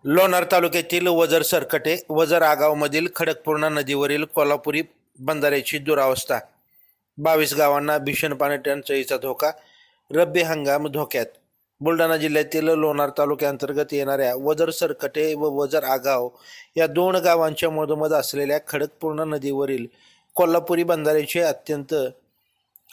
लोणार तालुक्यातील वझर सरकटे वझर आगावमधील खडकपूर्णा नदीवरील कोल्हापुरी बंधाऱ्याची दुरावस्था. 22 गावांना भीषण पाणी टंचाईचा धोका. रब्बी हंगाम धोक्यात. बुलढाणा जिल्ह्यातील लोणार तालुक्यांतर्गत येणाऱ्या वझर सरकटे व वझर आगाव या दोन गावांच्या मधोमध असलेल्या खडकपूर्णा नदीवरील कोल्हापुरी बंधाऱ्याची अत्यंत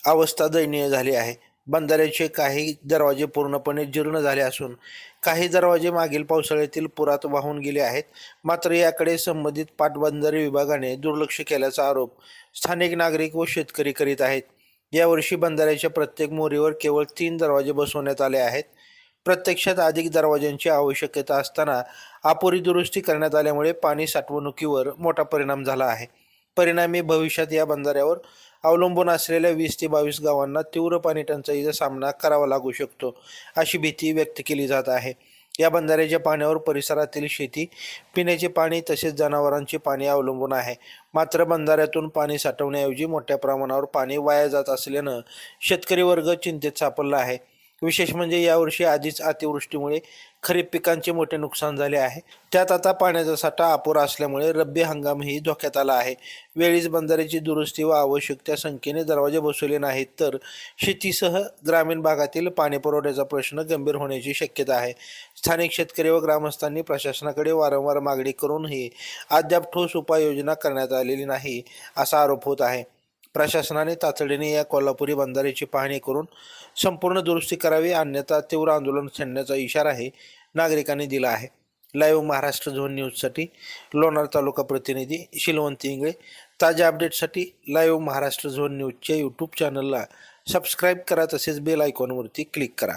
अवस्था दयनीय झाली आहे. बंधाऱ्याचे काही दरवाजे पूर्णपणे जीर्ण झाले असून काही दरवाजे मागील पावसाळ्यातील पुरात वाहून गेले आहेत. मात्र याकडे संबंधित पाटबंधारे विभागाने दुर्लक्ष केल्याचा आरोप स्थानिक नागरिक व शेतकरी करीत आहेत. यावर्षी बंधाऱ्याच्या प्रत्येक मोरीवर केवळ 3 दरवाजे बसवण्यात आले आहेत. प्रत्यक्षात अधिक दरवाजांची आवश्यकता असताना अपुरी दुरुस्ती करण्यात आल्यामुळे पाणी साठवणुकीवर मोठा परिणाम झाला आहे. परिणामी भविष्यात या बंधाऱ्यावर अवलंबून असलेल्या 20 ते 22 गावांना तीव्र पाणी टंचाईचा सामना करावा लागू शकतो, अशी भीती व्यक्त केली जात आहे. या बंधाऱ्याच्या पाण्यावर परिसरातील शेती, पिण्याचे पाणी तसेच जनावरांचे पाणी अवलंबून आहे. मात्र बंधाऱ्यातून पाणी साठवण्याऐवजी मोठ्या प्रमाणावर पाणी वाया जात असल्यानं शेतकरी वर्ग चिंतेत सापडला आहे. विशेष म्हणजे यावर्षी आधीच अतिवृष्टीमुळे खरीप पिकांचे मोठे नुकसान झाले आहे. त्यात आता पाण्याचा साठा अपुरा असल्यामुळे रब्बी हंगामही धोक्यात आला आहे. वेळीच बंधाऱ्याची दुरुस्ती व आवश्यक त्या संख्येने दरवाजे बसवले नाहीत तर शेतीसह ग्रामीण भागातील पाणी पुरवठ्याचा प्रश्न गंभीर होण्याची शक्यता आहे. स्थानिक शेतकरी व ग्रामस्थांनी प्रशासनाकडे वारंवार मागणी करूनही अद्याप ठोस उपाययोजना करण्यात आलेली नाही, असा आरोप होत आहे. प्रशासनाने तातडीने या कोल्हापुरी बंधाऱ्याची पाहणी करून संपूर्ण दुरुस्ती करावी, अन्यथा तीव्र आंदोलन छेडण्याचा इशाराही नागरिकांनी दिला आहे. लाईव्ह महाराष्ट्र झोन न्यूजसाठी लोणार तालुका प्रतिनिधी शिलवंत इंगळे. ताज्या अपडेटसाठी लाईव्ह महाराष्ट्र झोन न्यूजच्या यूट्यूब चॅनलला सबस्क्राईब करा, तसेच बेल आयकॉनवरती क्लिक करा.